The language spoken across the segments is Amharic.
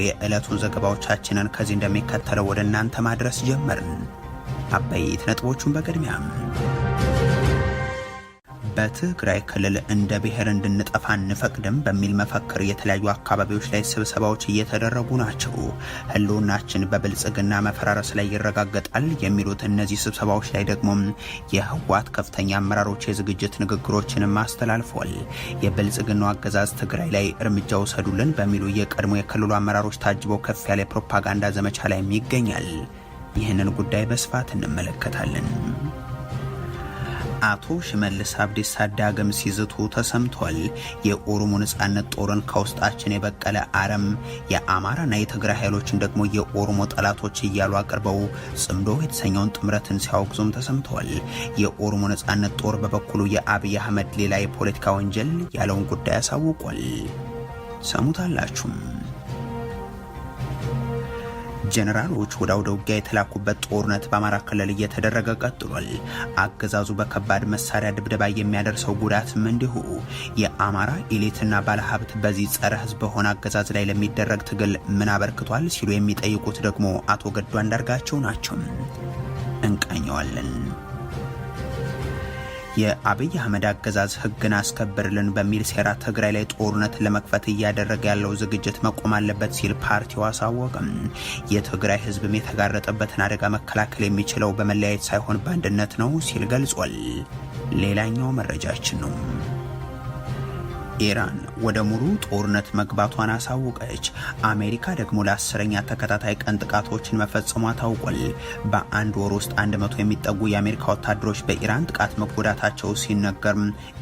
የዕለቱን ዘገባዎቻችንን ከዚህ እንደሚከተለው ወደ እናንተ ማድረስ ጀመርን። አበይት ነጥቦቹን በቅድሚያም በትግራይ ክልል እንደ ብሔር እንድንጠፋ አንፈቅድም በሚል መፈክር የተለያዩ አካባቢዎች ላይ ስብሰባዎች እየተደረጉ ናቸው። ህልውናችን በብልጽግና መፈራረስ ላይ ይረጋገጣል የሚሉት እነዚህ ስብሰባዎች ላይ ደግሞ የህወሓት ከፍተኛ አመራሮች የዝግጅት ንግግሮችንም አስተላልፏል። የብልጽግናው አገዛዝ ትግራይ ላይ እርምጃ ወሰዱልን በሚሉ የቀድሞ የክልሉ አመራሮች ታጅበው ከፍ ያለ ፕሮፓጋንዳ ዘመቻ ላይም ይገኛል። ይህንን ጉዳይ በስፋት እንመለከታለን። አቶ ሽመልስ አብዲሳ ዳግም ሲዝቱ ተሰምቷል። የኦሮሞ ነጻነት ጦርን ከውስጣችን የበቀለ አረም፣ የአማራና የትግራይ ኃይሎችን ደግሞ የኦሮሞ ጠላቶች እያሉ አቅርበው ጽምዶ የተሰኘውን ጥምረትን ሲያወግዙም ተሰምተዋል። የኦሮሞ ነጻነት ጦር በበኩሉ የአብይ አህመድ ሌላ የፖለቲካ ወንጀል ያለውን ጉዳይ አሳውቋል። ሰሙታላችሁም። ጀነራሎች ወደ አውደ ውጊያ የተላኩበት ጦርነት በአማራ ክልል እየተደረገ ቀጥሏል። አገዛዙ በከባድ መሳሪያ ድብደባ የሚያደርሰው ጉዳትም እንዲሁ። የአማራ ኤሊትና ባለሀብት በዚህ ጸረ ህዝብ በሆነ አገዛዝ ላይ ለሚደረግ ትግል ምን አበርክቷል ሲሉ የሚጠይቁት ደግሞ አቶ ገዱ አንዳርጋቸው ናቸው። እንቃኘዋለን። የአብይ አህመድ አገዛዝ ህግን አስከብርልን በሚል ሴራ ትግራይ ላይ ጦርነት ለመክፈት እያደረገ ያለው ዝግጅት መቆም አለበት ሲል ፓርቲው አሳወቀም። የትግራይ ህዝብም የተጋረጠበትን አደጋ መከላከል የሚችለው በመለያየት ሳይሆን በአንድነት ነው ሲል ገልጿል። ሌላኛው መረጃችን ነው። ኢራን ወደ ሙሉ ጦርነት መግባቷን አሳወቀች። አሜሪካ ደግሞ ለ10ኛ ተከታታይ ቀን ጥቃቶችን መፈጸሟ ታውቋል። በአንድ ወር ውስጥ 100 የሚጠጉ የአሜሪካ ወታደሮች በኢራን ጥቃት መጎዳታቸው ሲነገር፣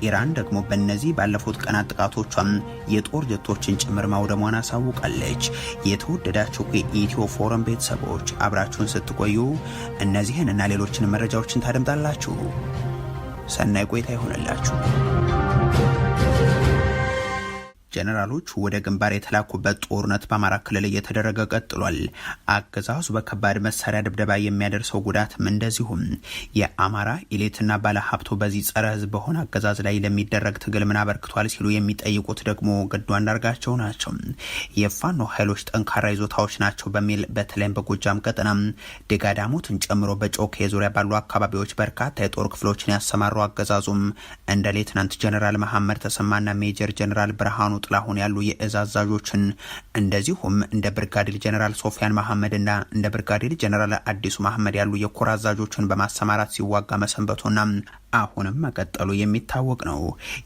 ኢራን ደግሞ በእነዚህ ባለፉት ቀናት ጥቃቶቿም የጦር ጀቶችን ጭምር ማውደሟን አሳውቃለች። የተወደዳችሁ የኢትዮ ፎረም ቤተሰቦች አብራችሁን ስትቆዩ እነዚህን እና ሌሎችን መረጃዎችን ታደምጣላችሁ። ሰናይ ቆይታ ይሆንላችሁ። ጀነራሎች ወደ ግንባር የተላኩበት ጦርነት በአማራ ክልል እየተደረገ ቀጥሏል። አገዛዙ በከባድ መሳሪያ ድብደባ የሚያደርሰው ጉዳትም እንደዚሁም። የአማራ ኤሊትና ባለሀብቱ በዚህ ጸረ ህዝብ በሆነ አገዛዝ ላይ ለሚደረግ ትግል ምን አበርክቷል ሲሉ የሚጠይቁት ደግሞ ገዱ አንዳርጋቸው ናቸው። የፋኖ ኃይሎች ጠንካራ ይዞታዎች ናቸው በሚል በተለይም በጎጃም ቀጠና ደጋዳሞትን ጨምሮ በጮኬ ዙሪያ ባሉ አካባቢዎች በርካታ የጦር ክፍሎችን ያሰማሩ አገዛዙም እንደ ሌትናንት ጀነራል መሐመድ ተሰማና ሜጀር ጀነራል ብርሃኑ ጥላሁን ያሉ የእዝ አዛዦችን እንደዚሁም እንደ ብርጋዴር ጀነራል ሶፊያን መሐመድና እንደ ብርጋዴር ጀነራል አዲሱ መሐመድ ያሉ የኮር አዛዦችን በማሰማራት ሲዋጋ መሰንበቱና አሁንም መቀጠሉ የሚታወቅ ነው።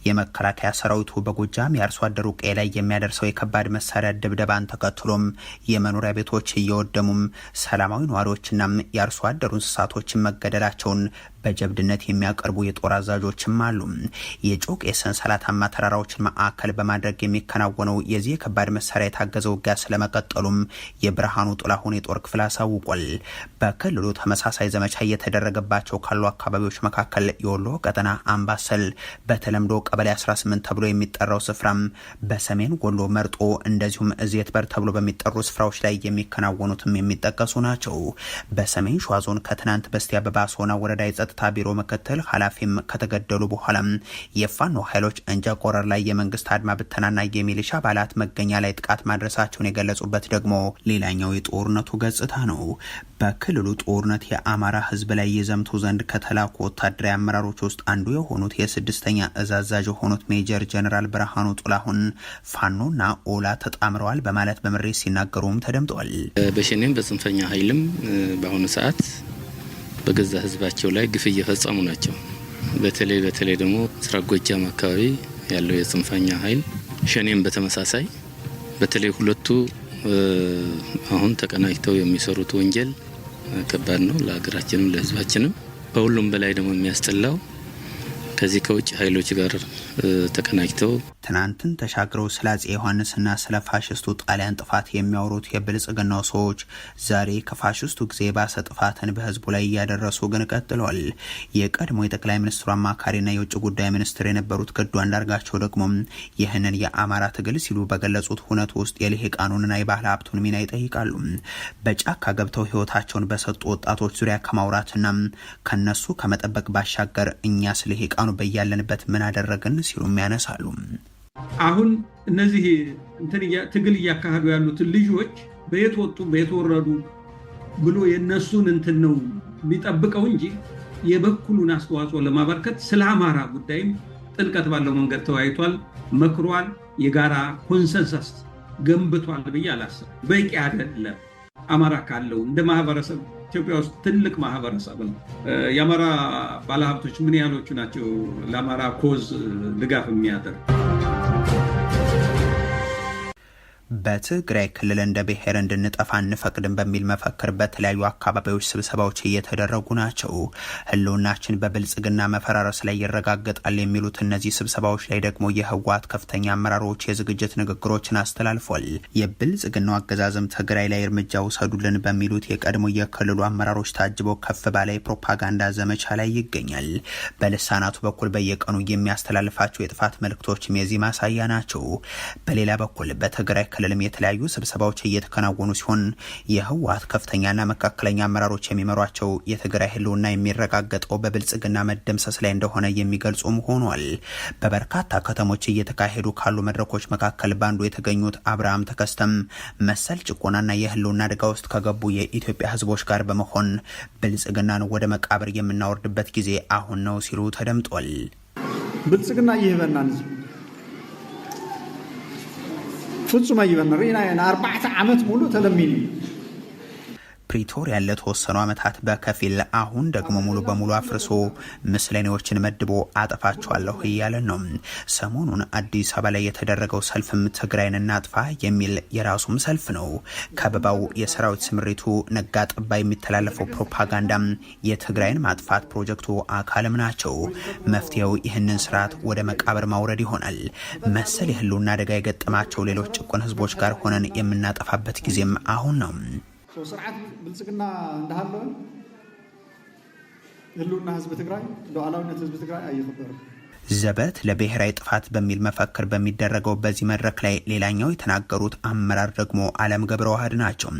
የመከላከያ ሰራዊቱ በጎጃም የአርሶ አደሩ ቀይ ላይ የሚያደርሰው የከባድ መሳሪያ ድብደባን ተከትሎም የመኖሪያ ቤቶች እየወደሙም ሰላማዊ ነዋሪዎችና የአርሶ አደሩ እንስሳቶችን መገደላቸውን በጀብድነት የሚያቀርቡ የጦር አዛዦችም አሉ። የጮቄ ሰንሰለታማ ተራራዎችን ማዕከል በማድረግ የሚከናወነው የዚህ የከባድ መሳሪያ የታገዘ ውጊያ ስለመቀጠሉም የብርሃኑ ጥላሁን የጦር ክፍል አሳውቋል። በክልሉ ተመሳሳይ ዘመቻ እየተደረገባቸው ካሉ አካባቢዎች መካከል የወሎ ቀጠና አምባሰል በተለምዶ ቀበሌ 18 ተብሎ የሚጠራው ስፍራም በሰሜን ወሎ መርጦ እንደዚሁም እዜት በር ተብሎ በሚጠሩ ስፍራዎች ላይ የሚከናወኑትም የሚጠቀሱ ናቸው። በሰሜን ሸዋ ዞን ከትናንት በስቲያ በባሶና ወረዳ የጸጥታ ቢሮ ምክትል ኃላፊም ከተገደሉ በኋላ የፋኖ ኃይሎች እንጃ ቆረር ላይ የመንግስት አድማ ብተናና የሚሊሻ አባላት መገኛ ላይ ጥቃት ማድረሳቸውን የገለጹበት ደግሞ ሌላኛው የጦርነቱ ገጽታ ነው። በክልሉ ጦርነት የአማራ ህዝብ ላይ የዘምቱ ዘንድ ከተላኩ ወታደራዊ አመራሮች ውስጥ አንዱ የሆኑት የ6ኛ እዝ አዛዥ የሆኑት ሜጀር ጀነራል ብርሃኑ ጥላሁን ፋኖና ኦላ ተጣምረዋል በማለት በምሬት ሲናገሩም ተደምጠዋል። በሸኔም በጽንፈኛ ኃይልም በአሁኑ ሰዓት በገዛ ህዝባቸው ላይ ግፍ እየፈጸሙ ናቸው። በተለይ ደግሞ ምስራቅ ጎጃም አካባቢ ያለው የጽንፈኛ ኃይል ሸኔም በተመሳሳይ በተለይ ሁለቱ አሁን ተቀናጅተው የሚሰሩት ወንጀል ከባድ ነው ለሀገራችንም ለህዝባችንም። በሁሉም በላይ ደግሞ የሚያስጠላው ከዚህ ከውጭ ኃይሎች ጋር ተቀናጅተው ትናንትን ተሻግረው ስለ አፄ ዮሐንስና ስለ ፋሽስቱ ጣሊያን ጥፋት የሚያወሩት የብልጽግናው ሰዎች ዛሬ ከፋሽስቱ ጊዜ የባሰ ጥፋትን በህዝቡ ላይ እያደረሱ ግን ቀጥለዋል። የቀድሞ የጠቅላይ ሚኒስትሩ አማካሪና የውጭ ጉዳይ ሚኒስትር የነበሩት ገዱ አንዳርጋቸው ደግሞ ይህንን የአማራ ትግል ሲሉ በገለጹት ሁነት ውስጥ የልሂቃኑንና የባህል ሀብቱን ሚና ይጠይቃሉ። በጫካ ገብተው ህይወታቸውን በሰጡ ወጣቶች ዙሪያ ከማውራትና ከነሱ ከመጠበቅ ባሻገር እኛ ስለ ልሂቃኑ በያለንበት ምን አደረግን ሲሉም ያነሳሉ። አሁን እነዚህ ትግል እያካሄዱ ያሉትን ልጆች በየት ወጡ በየት ወረዱ ብሎ የነሱን እንትን ነው የሚጠብቀው እንጂ የበኩሉን አስተዋጽኦ ለማበርከት ስለ አማራ ጉዳይም ጥልቀት ባለው መንገድ ተወያይቷል፣ መክሯል፣ የጋራ ኮንሰንሰስ ገንብቷል ብዬ አላስብም። በቂ አይደለም። አማራ ካለው እንደ ማህበረሰብ ኢትዮጵያ ውስጥ ትልቅ ማህበረሰብ ነው። የአማራ ባለሀብቶች ምን ያህሎቹ ናቸው ለአማራ ኮዝ ድጋፍ የሚያደርግ? በትግራይ ክልል እንደ ብሔር እንድንጠፋ እንፈቅድም በሚል መፈክር በተለያዩ አካባቢዎች ስብሰባዎች እየተደረጉ ናቸው። ህልውናችን በብልጽግና መፈራረስ ላይ ይረጋገጣል የሚሉት እነዚህ ስብሰባዎች ላይ ደግሞ የህወሓት ከፍተኛ አመራሮች የዝግጅት ንግግሮችን አስተላልፏል። የብልጽግናው አገዛዝም ትግራይ ላይ እርምጃ ውሰዱልን በሚሉት የቀድሞ የክልሉ አመራሮች ታጅበው ከፍ ባለ የፕሮፓጋንዳ ዘመቻ ላይ ይገኛል። በልሳናቱ በኩል በየቀኑ የሚያስተላልፋቸው የጥፋት መልእክቶችም የዚህ ማሳያ ናቸው። በሌላ በኩል በትግራይ ክልልም የተለያዩ ስብሰባዎች እየተከናወኑ ሲሆን የህወሓት ከፍተኛና መካከለኛ አመራሮች የሚመሯቸው የትግራይ ህልውና የሚረጋገጠው በብልጽግና መደምሰስ ላይ እንደሆነ የሚገልጹም ሆኗል። በበርካታ ከተሞች እየተካሄዱ ካሉ መድረኮች መካከል ባንዱ የተገኙት አብርሃም ተከስተም መሰል ጭቆናና የህልውና አደጋ ውስጥ ከገቡ የኢትዮጵያ ህዝቦች ጋር በመሆን ብልጽግናን ወደ መቃብር የምናወርድበት ጊዜ አሁን ነው ሲሉ ተደምጧል። ብልጽግና ይህበናን ፍጹም አይበን ሪና 4 ዓመት ሙሉ ተለሚኒ ፕሪቶሪያ ለተወሰኑ ዓመታት በከፊል አሁን ደግሞ ሙሉ በሙሉ አፍርሶ ምስለኔዎችን መድቦ አጠፋቸዋለሁ እያለ ነው። ሰሞኑን አዲስ አበባ ላይ የተደረገው ሰልፍም ትግራይን እናጥፋ የሚል የራሱም ሰልፍ ነው። ከበባው የሰራዊት ስምሪቱ ነጋ ጠባ የሚተላለፈው ፕሮፓጋንዳም የትግራይን ማጥፋት ፕሮጀክቱ አካልም ናቸው። መፍትሄው ይህንን ስርዓት ወደ መቃብር ማውረድ ይሆናል። መሰል የህልውና አደጋ የገጠማቸው ሌሎች ጭቁን ህዝቦች ጋር ሆነን የምናጠፋበት ጊዜም አሁን ነው። ስርዓት ብልጽግና እንዳለው ህልውና ህዝብ ትግራይ ሉዓላዊነት ህዝብ ትግራይ አይከበርም። ዘበት ለብሔራዊ ጥፋት በሚል መፈክር በሚደረገው በዚህ መድረክ ላይ ሌላኛው የተናገሩት አመራር ደግሞ አለም ገብረዋህድ ናቸው።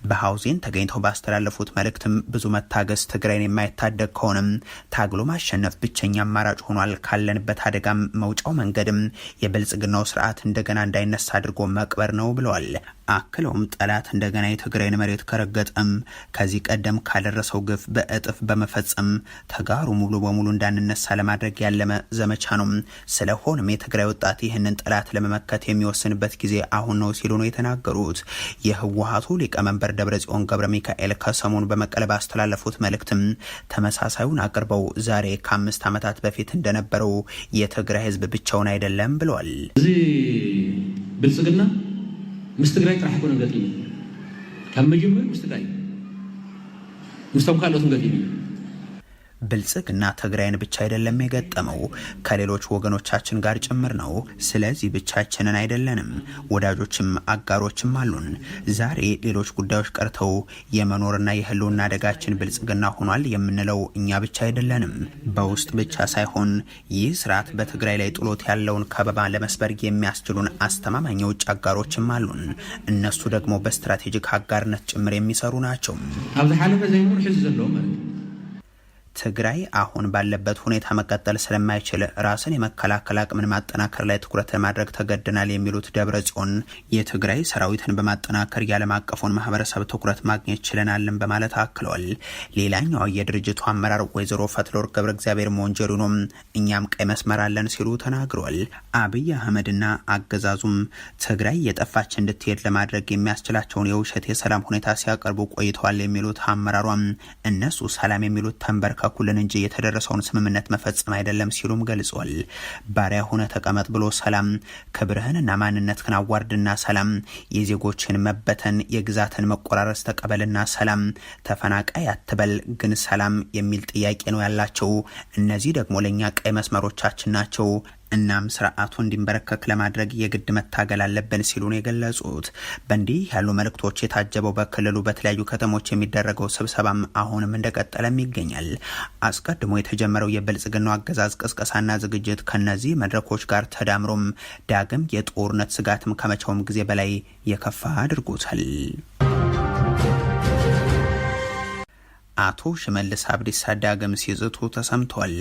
በሀውዜን ተገኝተው ባስተላለፉት መልእክትም ብዙ መታገስ ትግራይን የማይታደግ ከሆነም ታግሎ ማሸነፍ ብቸኛ አማራጭ ሆኗል። ካለንበት አደጋም መውጫው መንገድም የብልጽግናው ስርዓት እንደገና እንዳይነሳ አድርጎ መቅበር ነው ብለዋል። አክለውም ጠላት እንደገና የትግራይን መሬት ከረገጠም ከዚህ ቀደም ካደረሰው ግፍ በእጥፍ በመፈጸም ተጋሩ ሙሉ በሙሉ እንዳንነሳ ለማድረግ ያለመ ዘመቻ ነው። ስለሆነም የትግራይ ወጣት ይህንን ጠላት ለመመከት የሚወስንበት ጊዜ አሁን ነው ሲሉ ነው የተናገሩት። የህወሓቱ ሊቀመንበር ደብረጽዮን ገብረ ሚካኤል ከሰሞኑ በመቀለ ባስተላለፉት መልእክትም ተመሳሳዩን አቅርበው ዛሬ ከ5 ዓመታት በፊት እንደነበረው የትግራይ ህዝብ ብቻውን አይደለም ብለዋል። እዚ ብልጽግና ምስ ትግራይ ጥራሕ ኮነ ገጥሙ ካብ መጀመር ምስ ትግራይ ምስቶም ካልኦትን ገጥሙ ብልጽግና ትግራይን ብቻ አይደለም የገጠመው ከሌሎች ወገኖቻችን ጋር ጭምር ነው። ስለዚህ ብቻችንን አይደለንም፣ ወዳጆችም አጋሮችም አሉን። ዛሬ ሌሎች ጉዳዮች ቀርተው የመኖርና የህልውና አደጋችን ብልጽግና ሆኗል የምንለው እኛ ብቻ አይደለንም። በውስጥ ብቻ ሳይሆን ይህ ስርዓት በትግራይ ላይ ጥሎት ያለውን ከበባ ለመስበር የሚያስችሉን አስተማማኝ የውጭ አጋሮችም አሉን። እነሱ ደግሞ በስትራቴጂክ አጋርነት ጭምር የሚሰሩ ናቸው። ኣብዚ ሓለፈ ዘይኖር ሕዚ ዘለዎ ማለት ትግራይ አሁን ባለበት ሁኔታ መቀጠል ስለማይችል ራስን የመከላከል አቅምን ማጠናከር ላይ ትኩረት ለማድረግ ተገድናል የሚሉት ደብረጽዮን የትግራይ ሰራዊትን በማጠናከር የዓለም አቀፉን ማህበረሰብ ትኩረት ማግኘት ችለናልን በማለት አክለዋል። ሌላኛው የድርጅቱ አመራር ወይዘሮ ፈትለወርቅ ገብረ እግዚአብሔር ሞንጀሪኖም እኛም ቀይ መስመር አለን ሲሉ ተናግረዋል። አብይ አህመድና አገዛዙም ትግራይ የጠፋች እንድትሄድ ለማድረግ የሚያስችላቸውን የውሸት የሰላም ሁኔታ ሲያቀርቡ ቆይተዋል የሚሉት አመራሯም እነሱ ሰላም የሚሉት ተንበርከ ኩልን እንጂ የተደረሰውን ስምምነት መፈጸም አይደለም ሲሉም ገልጿል። ባሪያ ሆነ ተቀመጥ ብሎ ሰላም፣ ክብርህንና ማንነትህን አዋርድና ሰላም፣ የዜጎችን መበተን የግዛትን መቆራረስ ተቀበልና ሰላም፣ ተፈናቃይ አትበል ግን ሰላም የሚል ጥያቄ ነው ያላቸው። እነዚህ ደግሞ ለኛ ቀይ መስመሮቻችን ናቸው። እናም ስርዓቱ እንዲንበረከክ ለማድረግ የግድ መታገል አለብን ሲሉ ነው የገለጹት። በእንዲህ ያሉ መልእክቶች የታጀበው በክልሉ በተለያዩ ከተሞች የሚደረገው ስብሰባም አሁንም እንደቀጠለም ይገኛል። አስቀድሞ የተጀመረው የብልጽግናው አገዛዝ ቅስቀሳና ዝግጅት ከነዚህ መድረኮች ጋር ተዳምሮም ዳግም የጦርነት ስጋትም ከመቼውም ጊዜ በላይ የከፋ አድርጎታል። አቶ ሽመልስ አብዲሳ ዳግም ሲዝቱ ተሰምቷል።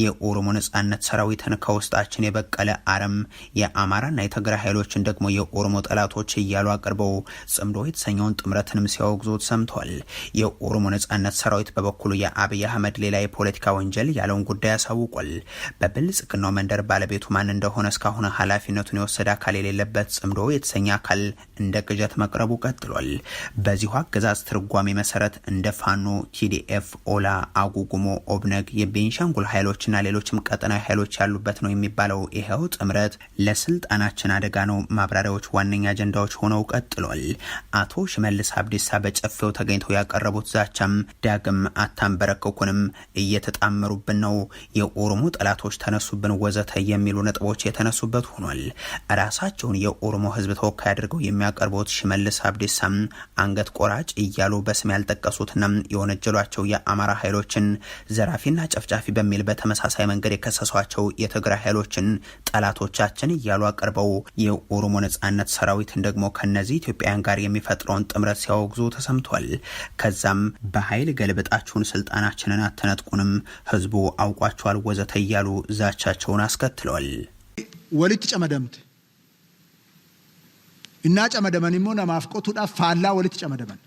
የኦሮሞ ነጻነት ሰራዊትን ከውስጣችን የበቀለ አረም የአማራና የትግራይ ኃይሎችን ደግሞ የኦሮሞ ጠላቶች እያሉ አቅርበው ጽምዶ የተሰኘውን ጥምረትንም ሲያወግዙ ተሰምቷል። የኦሮሞ ነጻነት ሰራዊት በበኩሉ የአብይ አህመድ ሌላ የፖለቲካ ወንጀል ያለውን ጉዳይ አሳውቋል። በብልጽግናው መንደር ባለቤቱ ማን እንደሆነ እስካሁን ኃላፊነቱን የወሰደ አካል የሌለበት ጽምዶ የተሰኘ አካል እንደ ቅዠት መቅረቡ ቀጥሏል። በዚሁ አገዛዝ ትርጓሜ መሰረት እንደ ፋኖ ቲዲኤፍ፣ ኦላ፣ አጉጉሞ፣ ኦብነግ፣ የቤንሻንጉል ኃይሎችና ሌሎችም ቀጠናዊ ኃይሎች ያሉበት ነው የሚባለው ይሄው ጥምረት ለስልጣናችን አደጋ ነው ማብራሪያዎች ዋነኛ አጀንዳዎች ሆነው ቀጥሏል። አቶ ሽመልስ አብዲሳ በጨፌው ተገኝተው ያቀረቡት ዛቻም ዳግም አታንበረክኩንም፣ እየተጣመሩብን ነው፣ የኦሮሞ ጠላቶች ተነሱብን ወዘተ የሚሉ ነጥቦች የተነሱበት ሆኗል። ራሳቸውን የኦሮሞ ህዝብ ተወካይ አድርገው የሚያቀርቡት ሽመልስ አብዲሳም አንገት ቆራጭ እያሉ በስም ያልጠቀሱትና የወነጀሏቸው የአማራ ኃይሎችን ዘራፊና ጨፍጫፊ በሚል በተመሳሳይ መንገድ የከሰሷቸው የትግራይ ኃይሎችን ጠላቶቻችን እያሉ አቅርበው የኦሮሞ ነጻነት ሰራዊትን ደግሞ ከነዚህ ኢትዮጵያውያን ጋር የሚፈጥረውን ጥምረት ሲያወግዙ ተሰምቷል። ከዛም በኃይል ገልብጣችሁን ስልጣናችንን አትነጥቁንም፣ ህዝቡ አውቋቸዋል ወዘተ እያሉ ዛቻቸውን አስከትለዋል። ወሊት ጨመደምት እና ጨመደመን ሞ ነማፍቆቱዳ ፋላ ወሊት ጨመደመን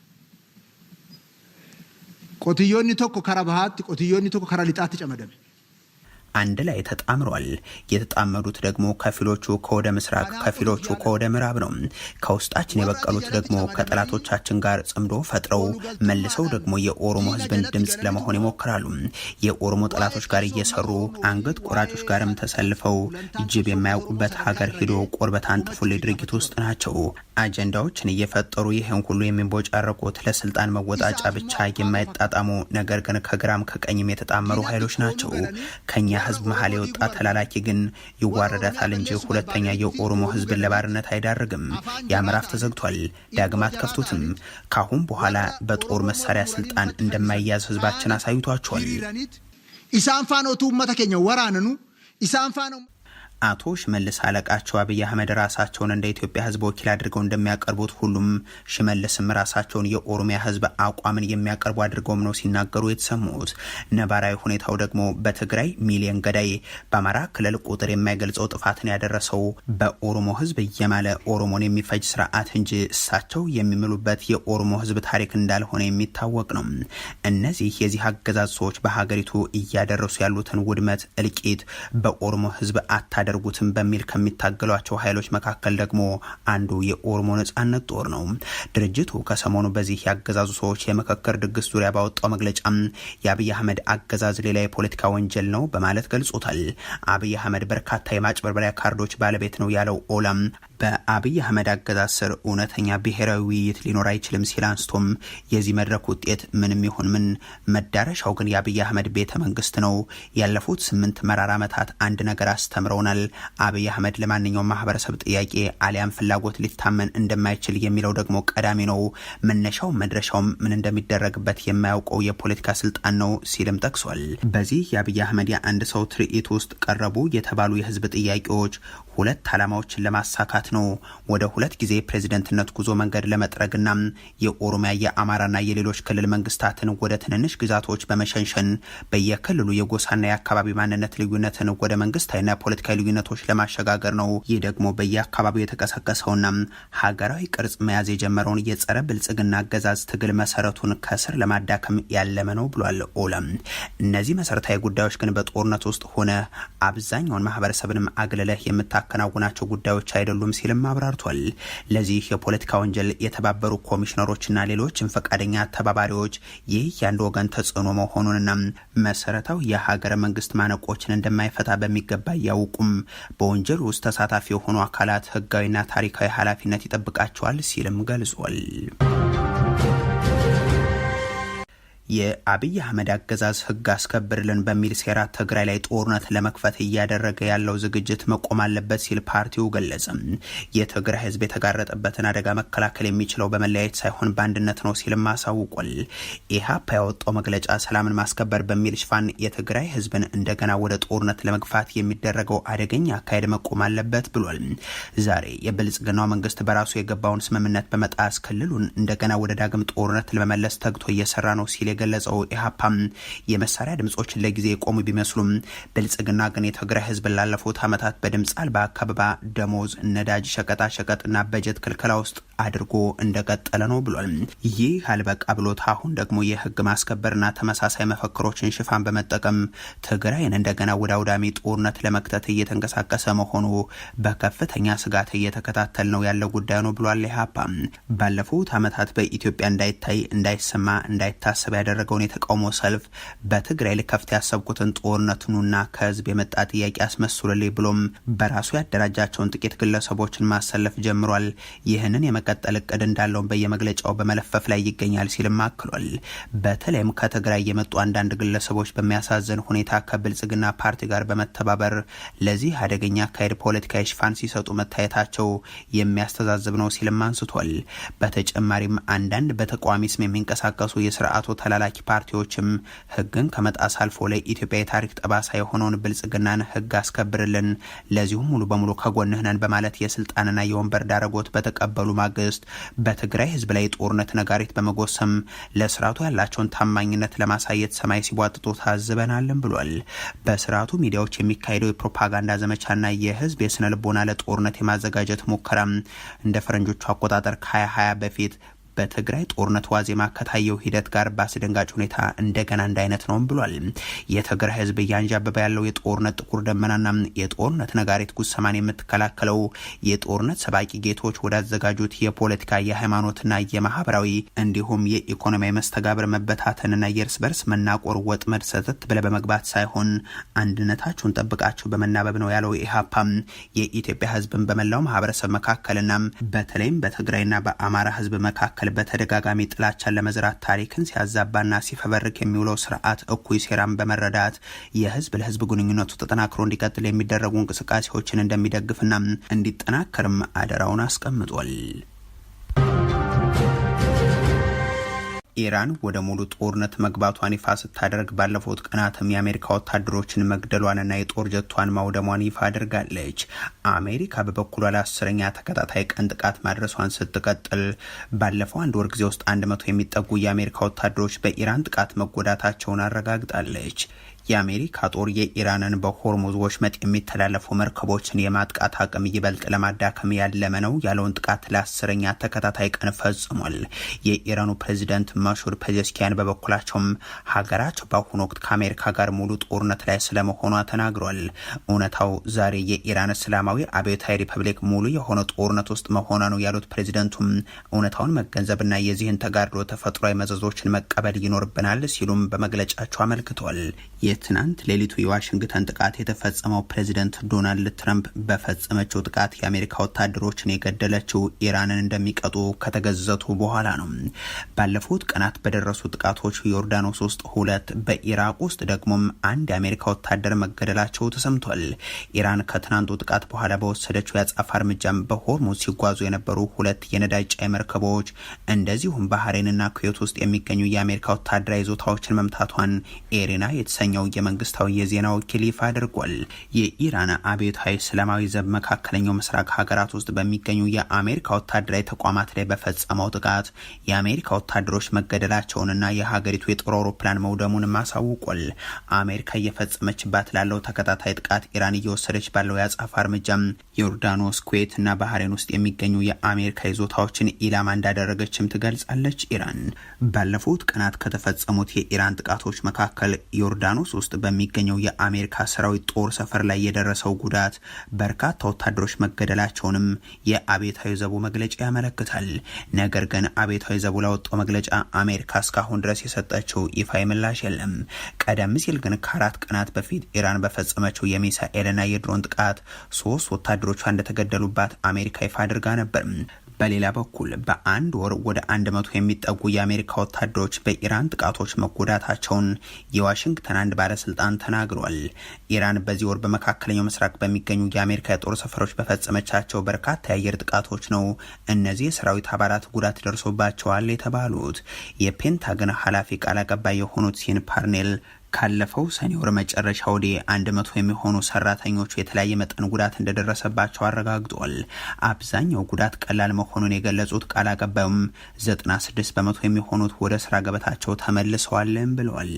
ቆትዮኒ ቶኮ ከራ ባህት ቆትዮኒ ቶኮ ከራ ሊጣት ጨመደመ አንድ ላይ ተጣምሯል። የተጣመሩት ደግሞ ከፊሎቹ ከወደ ምስራቅ ከፊሎቹ ከወደ ምዕራብ ነው። ከውስጣችን የበቀሉት ደግሞ ከጠላቶቻችን ጋር ጽምዶ ፈጥረው መልሰው ደግሞ የኦሮሞ ህዝብን ድምጽ ለመሆን ይሞክራሉ። የኦሮሞ ጠላቶች ጋር እየሰሩ አንገት ቆራጮች ጋርም ተሰልፈው ጅብ የማያውቁበት ሀገር ሄዶ ቆርበት አንጥፉልኝ ድርጊት ውስጥ ናቸው። አጀንዳዎችን እየፈጠሩ ይህን ሁሉ የሚንቦጫረቁት ለስልጣን መወጣጫ ብቻ የማይጣጣሙ ነገር ግን ከግራም ከቀኝም የተጣመሩ ኃይሎች ናቸው። ከኛ ህዝብ መሀል የወጣ ተላላኪ ግን ይዋረዳታል እንጂ ሁለተኛ የኦሮሞ ህዝብን ለባርነት አይዳርግም። የምዕራፍ ተዘግቷል፣ ዳግም አትከፍቱትም። ካሁን በኋላ በጦር መሳሪያ ስልጣን እንደማይያዝ ህዝባችን አሳይቷቸዋል። ኢሳንፋኖቱ መተከኛ ወራነኑ ኢሳንፋኖ አቶ ሽመልስ አለቃቸው አብይ አህመድ ራሳቸውን እንደ ኢትዮጵያ ህዝብ ወኪል አድርገው እንደሚያቀርቡት ሁሉም ሽመልስም ራሳቸውን የኦሮሚያ ህዝብ አቋምን የሚያቀርቡ አድርገውም ነው ሲናገሩ የተሰሙት። ነባራዊ ሁኔታው ደግሞ በትግራይ ሚሊዮን ገዳይ፣ በአማራ ክልል ቁጥር የማይገልጸው ጥፋትን ያደረሰው በኦሮሞ ህዝብ እየማለ ኦሮሞን የሚፈጅ ስርዓት እንጂ እሳቸው የሚምሉበት የኦሮሞ ህዝብ ታሪክ እንዳልሆነ የሚታወቅ ነው። እነዚህ የዚህ አገዛዝ ሰዎች በሀገሪቱ እያደረሱ ያሉትን ውድመት፣ እልቂት በኦሮሞ ህዝብ አታደርጉትም በሚል ከሚታገሏቸው ኃይሎች መካከል ደግሞ አንዱ የኦሮሞ ነጻነት ጦር ነው። ድርጅቱ ከሰሞኑ በዚህ ያገዛዙ ሰዎች የምክክር ድግስ ዙሪያ ባወጣው መግለጫ የአብይ አህመድ አገዛዝ ሌላ የፖለቲካ ወንጀል ነው በማለት ገልጾታል። አብይ አህመድ በርካታ የማጭበርበሪያ ካርዶች ባለቤት ነው ያለው ኦላም በአብይ አህመድ አገዛዝ ስር እውነተኛ ብሔራዊ ውይይት ሊኖር አይችልም ሲል አንስቶም የዚህ መድረክ ውጤት ምንም ይሁን ምን መዳረሻው ግን የአብይ አህመድ ቤተ መንግስት ነው። ያለፉት 8 መራራ ዓመታት አንድ ነገር አስተምረውናል። አብይ አህመድ ለማንኛውም ማህበረሰብ ጥያቄ አሊያም ፍላጎት ሊታመን እንደማይችል የሚለው ደግሞ ቀዳሚ ነው። መነሻው መድረሻውም ምን እንደሚደረግበት የማያውቀው የፖለቲካ ስልጣን ነው ሲልም ጠቅሷል። በዚህ የአብይ አህመድ የአንድ ሰው ትርኢት ውስጥ ቀረቡ የተባሉ የህዝብ ጥያቄዎች ሁለት ዓላማዎችን ለማሳካት ነው። ወደ 2 ጊዜ ፕሬዝዳንትነት ጉዞ መንገድ ለመጥረግና የኦሮሚያ የአማራና የሌሎች ክልል መንግስታትን ወደ ትንንሽ ግዛቶች በመሸንሸን በየክልሉ የጎሳና የአካባቢ ማንነት ልዩነትን ወደ መንግስታዊና ፖለቲካዊ ልዩነቶች ለማሸጋገር ነው። ይህ ደግሞ በየአካባቢው የተቀሰቀሰውና ሀገራዊ ቅርጽ መያዝ የጀመረውን የጸረ ብልጽግና አገዛዝ ትግል መሰረቱን ከስር ለማዳከም ያለመ ነው ብሏል ኦለም። እነዚህ መሰረታዊ ጉዳዮች ግን በጦርነት ውስጥ ሆነ አብዛኛውን ማህበረሰብንም አግለለህ የምታከናውናቸው ጉዳዮች አይደሉም ሲልም አብራርቷል። ለዚህ የፖለቲካ ወንጀል የተባበሩ ኮሚሽነሮችና ሌሎችም ፈቃደኛ ተባባሪዎች ይህ የአንድ ወገን ተጽዕኖ መሆኑንና መሰረታዊ የሀገረ መንግስት ማነቆችን እንደማይፈታ በሚገባ ያውቁም በወንጀል ውስጥ ተሳታፊ የሆኑ አካላት ህጋዊና ታሪካዊ ኃላፊነት ይጠብቃቸዋል ሲልም ገልጿል። የአብይ አህመድ አገዛዝ ህግ አስከብርልን በሚል ሴራ ትግራይ ላይ ጦርነት ለመክፈት እያደረገ ያለው ዝግጅት መቆም አለበት ሲል ፓርቲው ገለጸ። የትግራይ ህዝብ የተጋረጠበትን አደጋ መከላከል የሚችለው በመለያየት ሳይሆን በአንድነት ነው ሲልም አሳውቋል። ኢህአፓ ያወጣው መግለጫ ሰላምን ማስከበር በሚል ሽፋን የትግራይ ህዝብን እንደገና ወደ ጦርነት ለመግፋት የሚደረገው አደገኛ አካሄድ መቆም አለበት ብሏል። ዛሬ የብልጽግናው መንግስት በራሱ የገባውን ስምምነት በመጣስ ክልሉን እንደገና ወደ ዳግም ጦርነት ለመመለስ ተግቶ እየሰራ ነው ሲል የገለጸው ኢህአፓም የመሳሪያ ድምጾችን ለጊዜ የቆሙ ቢመስሉም ብልጽግና ግን የትግራይ ህዝብ ላለፉት ዓመታት በድምፅ አልባ አካባቢ ደሞዝ፣ ነዳጅ፣ ሸቀጣ ሸቀጥና በጀት ክልከላ ውስጥ አድርጎ እንደቀጠለ ነው ብሏል። ይህ አልበቃ ብሎት አሁን ደግሞ የህግ ማስከበርና ተመሳሳይ መፈክሮችን ሽፋን በመጠቀም ትግራይን እንደገና ወደ አውዳሚ ጦርነት ለመክተት እየተንቀሳቀሰ መሆኑ በከፍተኛ ስጋት እየተከታተል ነው ያለው ጉዳይ ነው ብሏል። ኢህአፓ ባለፉት ዓመታት በኢትዮጵያ እንዳይታይ፣ እንዳይሰማ፣ እንዳይታሰብ ያደረገውን የተቃውሞ ሰልፍ በትግራይ ልከፍት ያሰብኩትን ጦርነቱንና ከህዝብ የመጣ ጥያቄ አስመስሉልኝ ብሎም በራሱ ያደራጃቸውን ጥቂት ግለሰቦችን ማሰለፍ ጀምሯል። ይህንን የመቀጠል እቅድ እንዳለውን በየመግለጫው በመለፈፍ ላይ ይገኛል ሲልም አክሏል። በተለይም ከትግራይ የመጡ አንዳንድ ግለሰቦች በሚያሳዝን ሁኔታ ከብልጽግና ፓርቲ ጋር በመተባበር ለዚህ አደገኛ አካሄድ ፖለቲካዊ ሽፋን ሲሰጡ መታየታቸው የሚያስተዛዝብ ነው ሲልም አንስቷል። በተጨማሪም አንዳንድ በተቃዋሚ ስም የሚንቀሳቀሱ የስርዓቱ ተላላኪ ፓርቲዎችም ህግን ከመጣስ አልፎ ለኢትዮጵያ የታሪክ ጠባሳ የሆነውን ብልጽግናን ህግ አስከብርልን፣ ለዚሁም ሙሉ በሙሉ ከጎንህ ነን በማለት የስልጣንና የወንበር ዳረጎት በተቀበሉ ማግስት በትግራይ ህዝብ ላይ ጦርነት ነጋሪት በመጎሰም ለስርዓቱ ያላቸውን ታማኝነት ለማሳየት ሰማይ ሲቧጥጡ ታዝበናልን ብሏል። በስርዓቱ ሚዲያዎች የሚካሄደው የፕሮፓጋንዳ ዘመቻና የህዝብ የስነ ልቦና ለጦርነት የማዘጋጀት ሙከራም እንደ ፈረንጆቹ አቆጣጠር ከ2020 በፊት በትግራይ ጦርነት ዋዜማ ከታየው ሂደት ጋር በአስደንጋጭ ሁኔታ እንደገና አንድ አይነት ነው ብሏል። የትግራይ ህዝብ እያንዣበበ ያለው የጦርነት ጥቁር ደመናና የጦርነት ነጋሪት ጉሰማን የምትከላከለው የጦርነት ሰባቂ ጌቶች ወዳዘጋጁት የፖለቲካ የሃይማኖትና የማህበራዊ እንዲሁም የኢኮኖሚያዊ መስተጋብር መበታተንና የእርስ በርስ መናቆር ወጥመድ ሰተት ብለ በመግባት ሳይሆን አንድነታችሁን ጠብቃችሁ በመናበብ ነው ያለው ኢህአፓም የኢትዮጵያ ህዝብን በመላው ማህበረሰብ መካከልና በተለይም በትግራይና በአማራ ህዝብ መካከል በተደጋጋሚ ጥላቻን ለመዝራት ታሪክን ሲያዛባና ሲፈበርክ የሚውለው ስርዓት እኩይ ሴራን በመረዳት የህዝብ ለህዝብ ግንኙነቱ ተጠናክሮ እንዲቀጥል የሚደረጉ እንቅስቃሴዎችን እንደሚደግፍና እንዲጠናከርም አደራውን አስቀምጧል። ኢራን ወደ ሙሉ ጦርነት መግባቷን ይፋ ስታደርግ ባለፉት ቀናትም የአሜሪካ ወታደሮችን መግደሏንና የጦር ጀቷን ማውደሟን ይፋ አድርጋለች። አሜሪካ በበኩሏ ለ10ኛ ተከታታይ ቀን ጥቃት ማድረሷን ስትቀጥል ባለፈው አንድ ወር ጊዜ ውስጥ 100 የሚጠጉ የአሜሪካ ወታደሮች በኢራን ጥቃት መጎዳታቸውን አረጋግጣለች። የአሜሪካ ጦር የኢራንን በሆርሙዝ ወሽመጥ የሚተላለፉ መርከቦችን የማጥቃት አቅም ይበልጥ ለማዳከም ያለመ ነው ያለውን ጥቃት ለ10ኛ ተከታታይ ቀን ፈጽሟል። የኢራኑ ፕሬዚደንት ማሹድ ፔዜሽኪያን በበኩላቸውም ሀገራቸው በአሁኑ ወቅት ከአሜሪካ ጋር ሙሉ ጦርነት ላይ ስለመሆኗ ተናግሯል። እውነታው ዛሬ የኢራን እስላማዊ አብዮታዊ ሪፐብሊክ ሙሉ የሆነ ጦርነት ውስጥ መሆኗ ነው ያሉት ፕሬዚደንቱም እውነታውን መገንዘብና የዚህን ተጋድሎ ተፈጥሯዊ መዘዞችን መቀበል ይኖርብናል ሲሉም በመግለጫቸው አመልክቷል። የትናንት ሌሊቱ የዋሽንግተን ጥቃት የተፈጸመው ፕሬዚደንት ዶናልድ ትራምፕ በፈጸመችው ጥቃት የአሜሪካ ወታደሮችን የገደለችው ኢራንን እንደሚቀጡ ከተገዘቱ በኋላ ነው። ባለፉት ቀናት በደረሱ ጥቃቶች ዮርዳኖስ ውስጥ 2 በኢራቅ ውስጥ ደግሞም 1 የአሜሪካ ወታደር መገደላቸው ተሰምቷል። ኢራን ከትናንቱ ጥቃት በኋላ በወሰደችው የአጸፋ እርምጃም በሆርሙዝ ሲጓዙ የነበሩ 2 የነዳጅ ጫኝ መርከቦች እንደዚሁም ባህሬንና ኩዌት ውስጥ የሚገኙ የአሜሪካ ወታደራዊ ይዞታዎችን መምታቷን ኤሪና የተሰኘው የመንግስታዊ የዜና ወኪል ይፋ አድርጓል። የኢራን አብዮታዊ እስላማዊ ዘብ መካከለኛው ምስራቅ ሀገራት ውስጥ በሚገኙ የአሜሪካ ወታደራዊ ተቋማት ላይ በፈጸመው ጥቃት የአሜሪካ ወታደሮች መገደላቸውንና የሀገሪቱ የጦር አውሮፕላን መውደሙንም አሳውቋል። አሜሪካ እየፈጸመችባት ላለው ተከታታይ ጥቃት ኢራን እየወሰደች ባለው የአጸፋ እርምጃም ዮርዳኖስ፣ ኩዌት እና ባህሬን ውስጥ የሚገኙ የአሜሪካ ይዞታዎችን ኢላማ እንዳደረገችም ትገልጻለች። ኢራን ባለፉት ቀናት ከተፈጸሙት የኢራን ጥቃቶች መካከል ዮርዳኖስ ውስጥ በሚገኘው የአሜሪካ ሰራዊት ጦር ሰፈር ላይ የደረሰው ጉዳት በርካታ ወታደሮች መገደላቸውንም የአብዮታዊ ዘቡ መግለጫ ያመለክታል። ነገር ግን አብዮታዊ ዘቡ ላወጣው መግለጫ አሜሪካ እስካሁን ድረስ የሰጠችው ይፋዊ ምላሽ የለም። ቀደም ሲል ግን ከ4 ቀናት በፊት ኢራን በፈጸመችው የሚሳኤልና የድሮን ጥቃት 3 ወታደሮቿ እንደተገደሉባት አሜሪካ ይፋ አድርጋ ነበር። በሌላ በኩል በአንድ ወር ወደ 100 የሚጠጉ የአሜሪካ ወታደሮች በኢራን ጥቃቶች መጎዳታቸውን የዋሽንግተን አንድ ባለስልጣን ተናግሯል። ኢራን በዚህ ወር በመካከለኛው ምስራቅ በሚገኙ የአሜሪካ የጦር ሰፈሮች በፈጸመቻቸው በርካታ የአየር ጥቃቶች ነው እነዚህ የሰራዊት አባላት ጉዳት ደርሶባቸዋል የተባሉት። የፔንታገን ኃላፊ ቃል አቀባይ የሆኑት ሲን ፓርኔል ካለፈው ሰኔ ወር መጨረሻ ወዲህ 100 የሚሆኑ ሰራተኞቹ የተለያየ መጠን ጉዳት እንደደረሰባቸው አረጋግጧል። አብዛኛው ጉዳት ቀላል መሆኑን የገለጹት ቃል አቀባዩም 96 በመቶ የሚሆኑት ወደ ስራ ገበታቸው ተመልሰዋልም ብለዋል።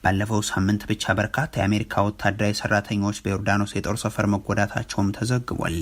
ባለፈው ሳምንት ብቻ በርካታ የአሜሪካ ወታደራዊ ሰራተኞች በዮርዳኖስ የጦር ሰፈር መጎዳታቸውም ተዘግቧል።